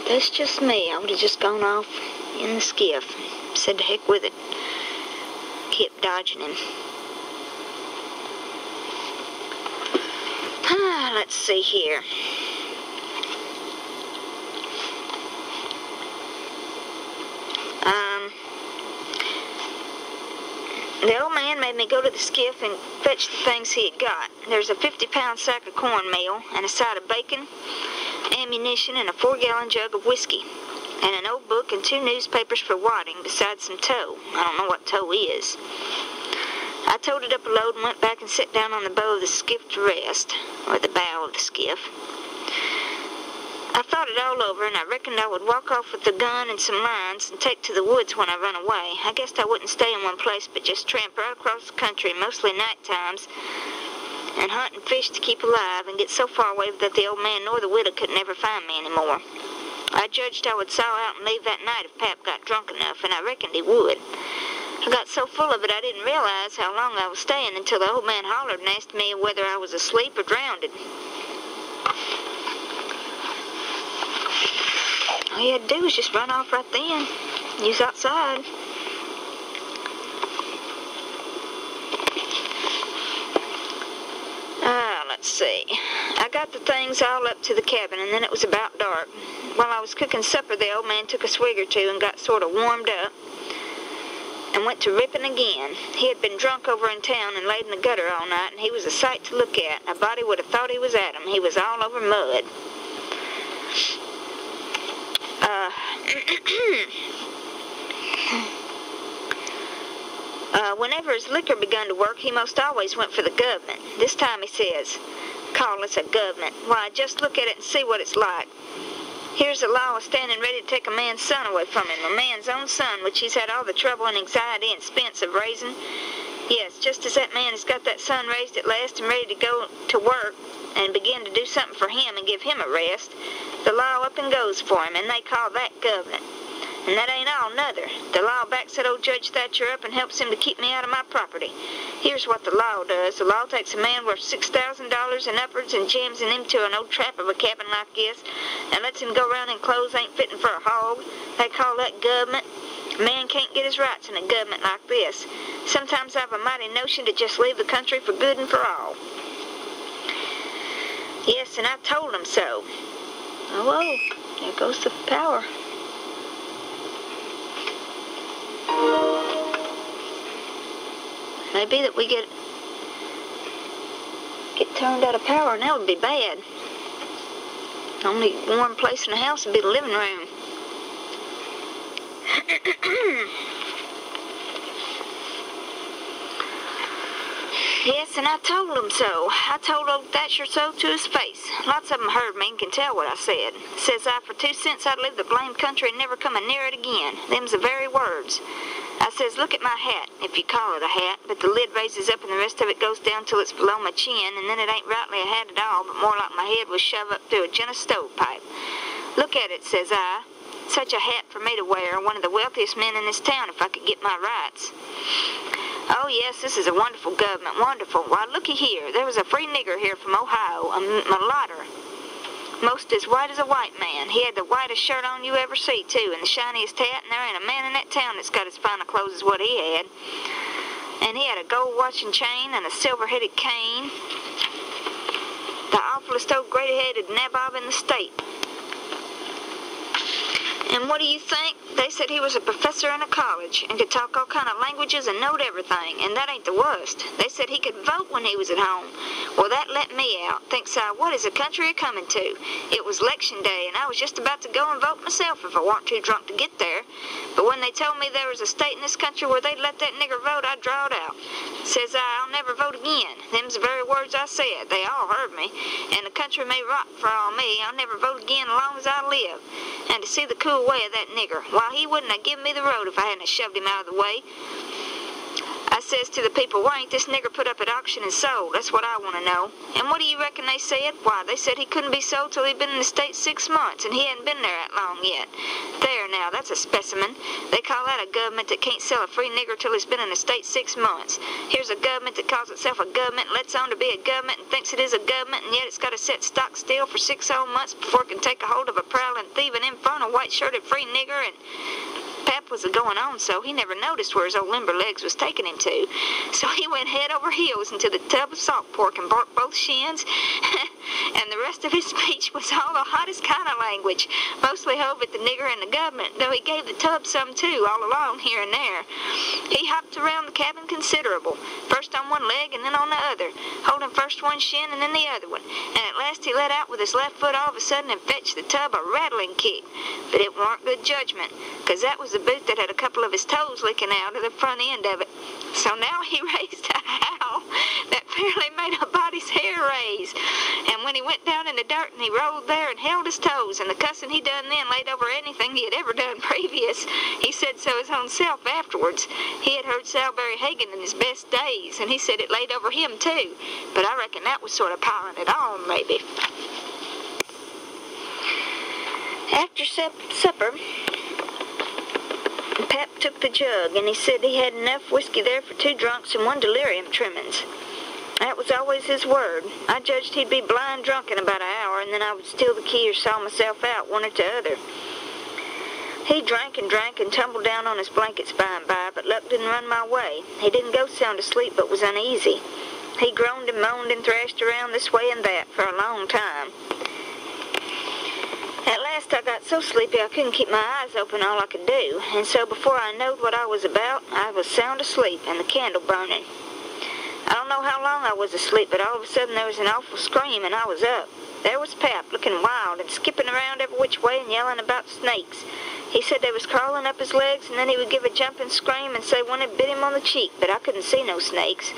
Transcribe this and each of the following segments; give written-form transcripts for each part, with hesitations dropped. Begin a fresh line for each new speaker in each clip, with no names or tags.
that's just me. I would have just gone off in the skiff. Said to heck with it. Kept dodging him. Let's see here. The old man made me go to the skiff and fetch the things he had got. There's a 50-pound sack of cornmeal and a side of bacon, ammunition, and a 4-gallon jug of whiskey, and an old book and 2 newspapers for wadding, besides some tow. I don't know what tow is. I towed it up a load and went back and sat down on the bow of the skiff to rest, or the bow of the skiff. I thought it all over, and I reckoned I would walk off with the gun and some lines and take to the woods when I run away. I guessed I wouldn't stay in one place, but just tramp right across the country, mostly night times, and hunt and fish to keep alive, and get so far away that the old man nor the widow could never find me anymore. I judged I would saw out and leave that night if Pap got drunk enough, and I reckoned he would. I got so full of it I didn't realize how long I was staying until the old man hollered and asked me whether I was asleep or drowned. All you had to do was just run off right then. He was outside. Let's see. I got the things all up to the cabin, and then it was about dark. While I was cooking supper, the old man took a swig or two and got sort of warmed up and went to ripping again. He had been drunk over in town and laid in the gutter all night, and he was a sight to look at. A body would have thought he was at him. He was all over mud. Whenever his liquor begun to work, he most always went for the gov'ment. This time he says, "Call us a gov'ment. Why, just look at it and see what it's like. Here's the law standing ready to take a man's son away from him, a man's own son, which he's had all the trouble and anxiety and expense of raising. Yes, just as that man has got that son raised at last and ready to go to work and begin to do something for him and give him a rest, the law up and goes for him, and they call that gov'ment. And that ain't all, nother. The law backs that old Judge Thatcher up and helps him to keep me out of my property. Here's what the law does. The law takes a man worth $6,000 and upwards and jams him into an old trap of a cabin like this and lets him go around in clothes ain't fitting for a hog. They call that gov'ment. A man can't get his rights in a gov'ment like this. Sometimes I've a mighty notion to just leave the country for good and for all." Yes, and I told him so. Oh, whoa, there goes the power. Maybe that we get turned out of power, and that would be bad. The only warm place in the house would be the living room. Yes, and I told him so. I told old Thatcher so to his face. Lots of them heard me and can tell what I said. Says I, for 2 cents, I'd leave the blamed country and never come near it again. Them's the very words. I says, look at my hat, if you call it a hat, but the lid raises up and the rest of it goes down till it's below my chin, and then it ain't rightly a hat at all, but more like my head was shoved up through a gin of stovepipe. Look at it, says I. Such a hat for me to wear, one of the wealthiest men in this town if I could get my rights. Oh, yes, this is a wonderful gov'ment, wonderful. Why, looky here. There was a free nigger here from Ohio, a mulatto, most as white as a white man. He had the whitest shirt on you ever see, too, and the shiniest hat, and there ain't a man in that town that's got as fine a clothes as what he had. And he had a gold watch and chain and a silver-headed cane. The awfulest old gray-headed nabob in the state. And what do you think? They said he was a professor in a college and could talk all kind of languages and knowed everything, and that ain't the worst. They said he could vote when he was at home. Well, that let me out. Thinks I, what is the country a-coming to? It was election day, and I was just about to go and vote myself if I weren't too drunk to get there. But when they told me there was a state in this country where they'd let that nigger vote, I drawed out. Says I, I'll never vote again. Them's the very words I said. They all heard me. And the country may rot for all me. I'll never vote again as long as I live. And to see the cool way of that nigger, why, he wouldn't have given me the road if I hadn't shoved him out of the way. I says to the people, why ain't this nigger put up at auction and sold? That's what I want to know. And what do you reckon they said? Why, they said he couldn't be sold till he'd been in the States 6 months, and he hadn't been there that long yet. There now, that's a specimen. They call that a government that can't sell a free nigger till he's been in the States 6 months. Here's a government that calls itself a government, lets on to be a government, and thinks it is a government, and yet it's got to sit stock still for 6 whole months before it can take a hold of a prowling, thieving, infernal, white-shirted free nigger. And Pap was going on, so he never noticed where his old limber legs was taking him to. So he went head over heels into the tub of salt pork and barked both shins, and the rest of his speech was all the hottest kind of language, mostly hove at the nigger and the government, though he gave the tub some too, all along here and there. He hopped around the cabin considerable, first on one leg and then on the other, holding first one shin and then the other one, and at last he let out with his left foot all of a sudden and fetched the tub a rattling kick. But it weren't good judgment, 'cause that was the boot that had a couple of his toes licking out of the front end of it. So now he raised a howl that fairly made a body's hair raise. And when he went down in the dirt and he rolled there and held his toes, and the cussing he done then laid over anything he had ever done previous. He said so his own self afterwards. He had heard Salberry Hagan in his best days, and he said it laid over him too. But I reckon that was sort of piling it on, maybe. After supper, Pap took the jug, and he said he had enough whiskey there for 2 drunks and 1 delirium tremens. That was always his word. I judged he'd be blind drunk in about an hour, and then I would steal the key or saw myself out, one or t'other. He drank and tumbled down on his blankets by and by, but luck didn't run my way. He didn't go sound asleep, but was uneasy. He groaned and moaned and thrashed around this way and that for a long time. At last I got so sleepy I couldn't keep my eyes open all I could do, and so before I knowed what I was about, I was sound asleep and the candle burning. I don't know how long I was asleep, but all of a sudden there was an awful scream and I was up. There was Pap, looking wild and skipping around every which way and yelling about snakes. He said they was crawling up his legs, and then he would give a jumping scream and say one had bit him on the cheek, but I couldn't see no snakes.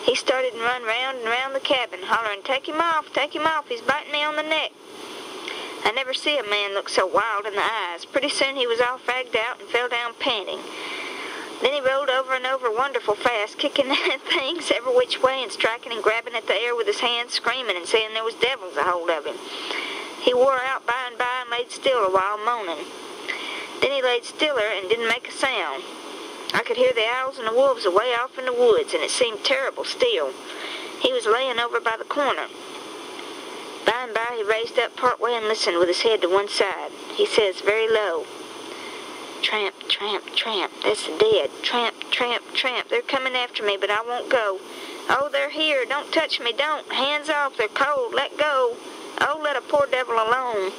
He started and run round and round the cabin, hollering, take him off, he's biting me on the neck. I never see a man look so wild in the eyes. Pretty soon he was all fagged out and fell down panting. Then he rolled over and over wonderful fast, kicking things every which way and striking and grabbing at the air with his hands, screaming and saying there was devils a hold of him. He wore out by and by and laid still a while, moaning. Then he laid stiller and didn't make a sound. I could hear the owls and the wolves away off in the woods, and it seemed terrible still. He was laying over by the corner. By and by he raised up part way and listened with his head to one side. He says very low, tramp, tramp, tramp, that's the dead. Tramp, tramp, tramp, they're coming after me, but I won't go. Oh, they're here, don't touch me, don't. Hands off, they're cold, let go. Oh, let a poor devil alone.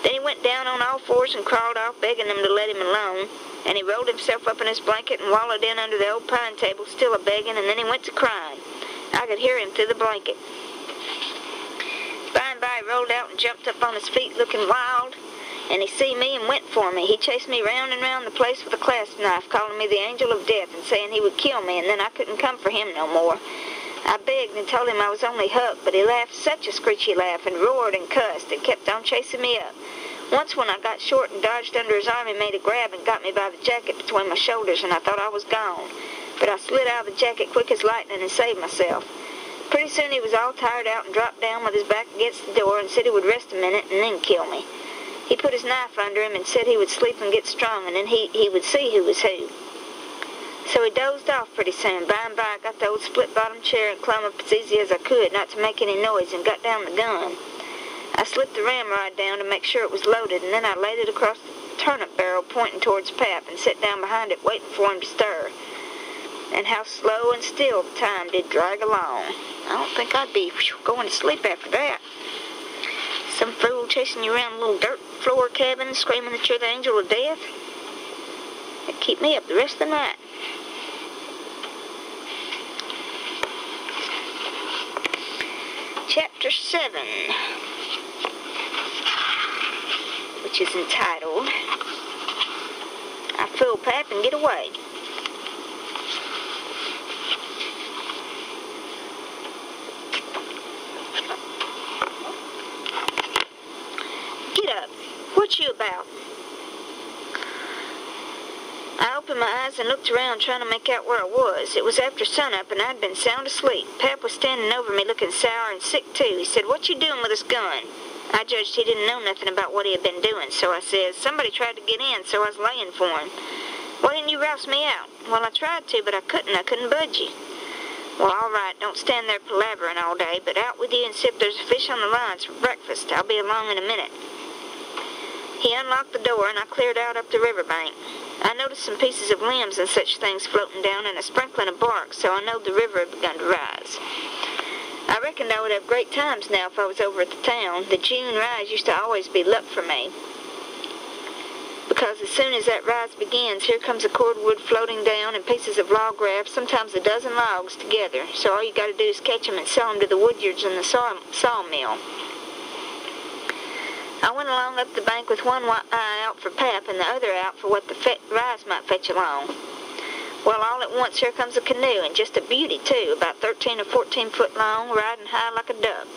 Then he went down on all fours and crawled off, begging them to let him alone. And he rolled himself up in his blanket and wallowed in under the old pine table, still a-begging, and then he went to crying. I could hear him through the blanket. By and by he rolled out and jumped up on his feet looking wild, and he see me and went for me. He chased me round and round the place with a clasp knife, calling me the angel of death and saying he would kill me, and then I couldn't come for him no more. I begged and told him I was only Huck, but he laughed such a screechy laugh and roared and cussed and kept on chasing me up. Once when I got short and dodged under his arm, he made a grab and got me by the jacket between my shoulders, and I thought I was gone. But I slid out of the jacket quick as lightning and saved myself. Pretty soon he was all tired out and dropped down with his back against the door and said he would rest a minute and then kill me. He put his knife under him and said he would sleep and get strong, and then he would see who was who. So he dozed off pretty soon. By and by I got the old split-bottom chair and climbed up as easy as I could, not to make any noise, and got down the gun. I slipped the ramrod down to make sure it was loaded, and then I laid it across the turnip barrel pointing towards Pap and sat down behind it waiting for him to stir. And how slow and still the time did drag along. I don't think I'd be going to sleep after that. Some fool chasing you around a little dirt floor cabin screaming that you're the angel of death. That'd keep me up the rest of the night. Chapter 7, which is entitled, I Fool Pap and Get Away. Get up. What you about? I opened my eyes and looked around trying to make out where I was. It was after sunup and I'd been sound asleep. Pap was standing over me looking sour and sick too. He said, "What you doing with this gun?" I judged he didn't know nothing about what he had been doing, so I said, "Somebody tried to get in, so I was laying for him." "Why didn't you rouse me out?" "Well, I tried to, but I couldn't budge you." "Well, all right, don't stand there palavering all day, but out with you and see if there's a fish on the lines for breakfast. I'll be along in a minute." He unlocked the door, and I cleared out up the riverbank. I noticed some pieces of limbs and such things floating down and a sprinkling of bark, so I knowed the river had begun to rise. I reckoned I would have great times now if I was over at the town. The June rise used to always be luck for me, because as soon as that rise begins, here comes a cordwood floating down and pieces of log raft, sometimes a dozen logs together, so all you got to do is catch them and sell them to the woodyards and the sawmill. I went along up the bank with one eye out for Pap and the other out for what the rise might fetch along. Well, all at once here comes a canoe, and just a beauty too, about 13 or 14 foot long, riding high like a duck.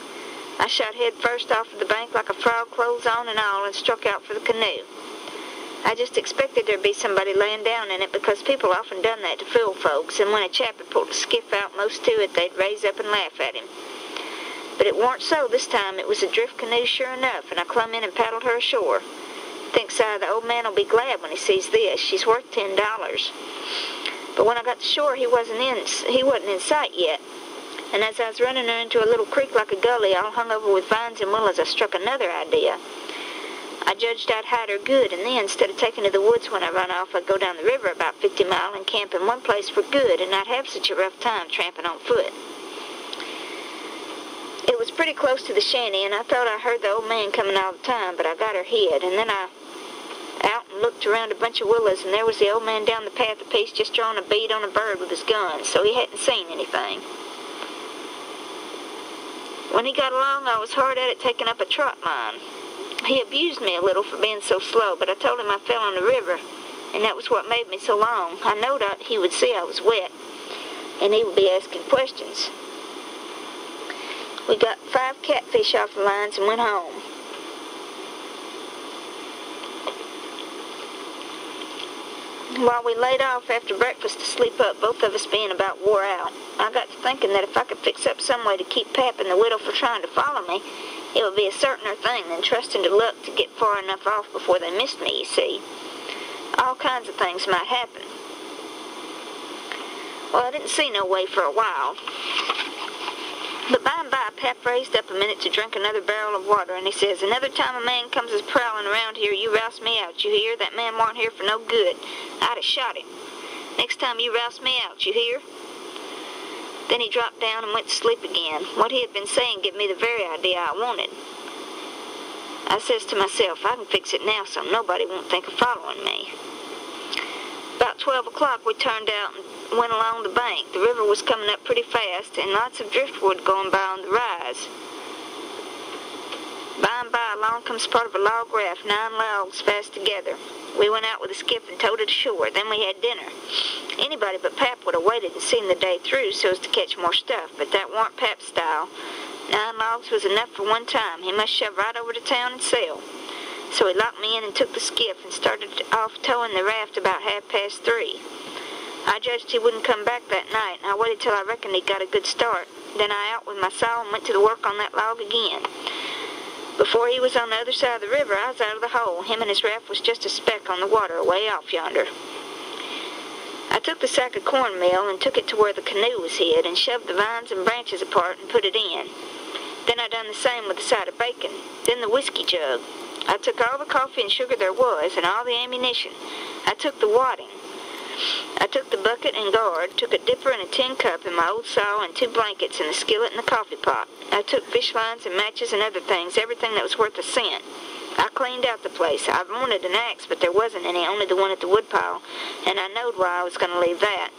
I shot head first off of the bank like a frog, clothes on and all, and struck out for the canoe. I just expected there'd be somebody laying down in it, because people often done that to fool folks, and when a chap had pulled a skiff out most to it, they'd raise up and laugh at him. But it warn't so this time. It was a drift canoe sure enough, and I clumb in and paddled her ashore. Thinks I, the old man'll be glad when he sees this. She's worth $10. But when I got to shore, he wasn't in sight yet. And as I was running her into a little creek like a gully, all hung over with vines and willows, I struck another idea. I judged I'd hide her good, and then, instead of taking to the woods when I run off, I'd go down the river about 50 miles and camp in one place for good, and not have such a rough time tramping on foot. It was pretty close to the shanty, and I thought I heard the old man coming all the time, but I got her hid, and then I out and looked around a bunch of willows, and there was the old man down the path a piece just drawing a bead on a bird with his gun, so he hadn't seen anything. When he got along, I was hard at it taking up a trot line. He abused me a little for being so slow, but I told him I fell in the river, and that was what made me so long. I knowed he would see I was wet, and he would be asking questions. We got 5 catfish off the lines and went home. While we laid off after breakfast to sleep up, both of us being about wore out, I got to thinking that if I could fix up some way to keep Pap and the widow from trying to follow me, it would be a certainer thing than trusting to luck to get far enough off before they missed me, you see. All kinds of things might happen. Well, I didn't see no way for a while. But by and by, Pap raised up a minute to drink another barrel of water, and he says, "Another time a man comes as prowling around here, you rouse me out, you hear? That man warn't here for no good. I'd have shot him. Next time you rouse me out, you hear?" Then he dropped down and went to sleep again. What he had been saying gave me the very idea I wanted. I says to myself, I can fix it now so nobody won't think of following me. About 12 o'clock, we turned out and went along the bank. The river was coming up pretty fast, and lots of driftwood going by on the rise. By and by, along comes part of a log raft, 9 logs fast together. We went out with a skiff and towed it ashore. Then we had dinner. Anybody but Pap would have waited and seen the day through so as to catch more stuff, but that warn't Pap's style. 9 logs was enough for one time. He must shove right over to town and sail. So he locked me in and took the skiff and started off towing the raft about 3:30. I judged he wouldn't come back that night, and I waited till I reckoned he'd got a good start. Then I out with my saw and went to the work on that log again. Before he was on the other side of the river, I was out of the hole. Him and his raft was just a speck on the water way off yonder. I took the sack of cornmeal and took it to where the canoe was hid and shoved the vines and branches apart and put it in. Then I done the same with the side of bacon. Then the whiskey jug. I took all the coffee and sugar there was and all the ammunition. I took the wadding. I took the bucket and gourd, took a dipper and a tin cup and my old saw and 2 blankets and a skillet and a coffee pot. I took fish lines and matches and other things, everything that was worth a cent. I cleaned out the place. I wanted an axe, but there wasn't any, only the one at the woodpile, and I knowed why I was going to leave that.